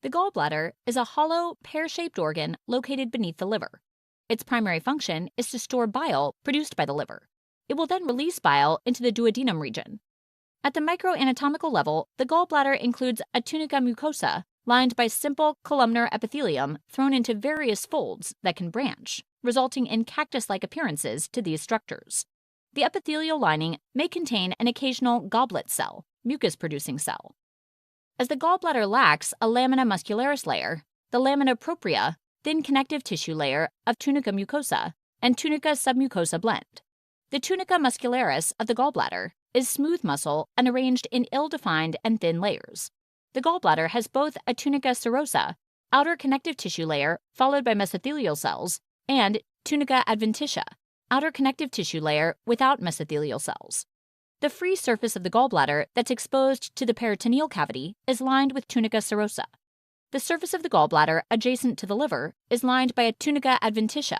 The gallbladder is a hollow, pear-shaped organ located beneath the liver. Its primary function is to store bile produced by the liver. It will then release bile into the duodenum region. At the microanatomical level, the gallbladder includes a tunica mucosa lined by simple columnar epithelium thrown into various folds that can branch, resulting in cactus-like appearances to these structures. The epithelial lining may contain an occasional goblet cell, mucus-producing cell. As the gallbladder lacks a lamina muscularis layer, the lamina propria, thin connective tissue layer of tunica mucosa and tunica submucosa blend. The tunica muscularis of the gallbladder is smooth muscle and arranged in ill-defined and thin layers. The gallbladder has both a tunica serosa, outer connective tissue layer followed by mesothelial cells, and tunica adventitia, outer connective tissue layer without mesothelial cells. The free surface of the gallbladder that's exposed to the peritoneal cavity is lined with tunica serosa. The surface of the gallbladder adjacent to the liver is lined by a tunica adventitia.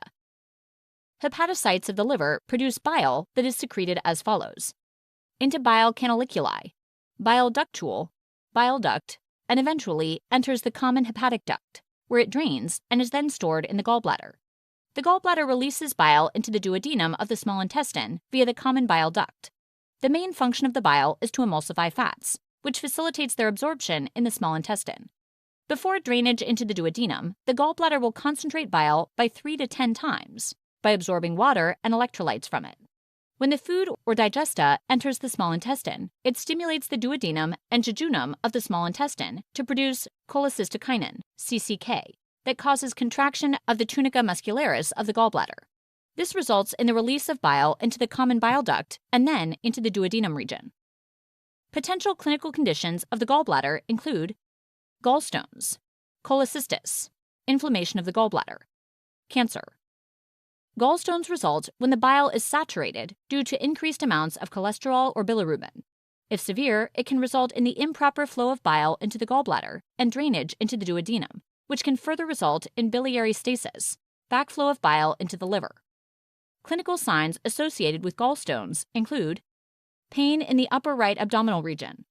Hepatocytes of the liver produce bile that is secreted as follows: into bile canaliculi, bile ductule, bile duct, and eventually enters the common hepatic duct, where it drains and is then stored in the gallbladder. The gallbladder releases bile into the duodenum of the small intestine via the common bile duct. The main function of the bile is to emulsify fats, which facilitates their absorption in the small intestine. Before drainage into the duodenum, the gallbladder will concentrate bile by 3 to 10 times by absorbing water and electrolytes from it. When the food or digesta enters the small intestine, it stimulates the duodenum and jejunum of the small intestine to produce cholecystokinin, CCK, that causes contraction of the tunica muscularis of the gallbladder. This results in the release of bile into the common bile duct and then into the duodenum region. Potential clinical conditions of the gallbladder include gallstones, cholecystis, inflammation of the gallbladder, cancer. Gallstones result when the bile is saturated due to increased amounts of cholesterol or bilirubin. If severe, it can result in the improper flow of bile into the gallbladder and drainage into the duodenum, which can further result in biliary stasis, backflow of bile into the liver. Clinical signs associated with gallstones include pain in the upper right abdominal region,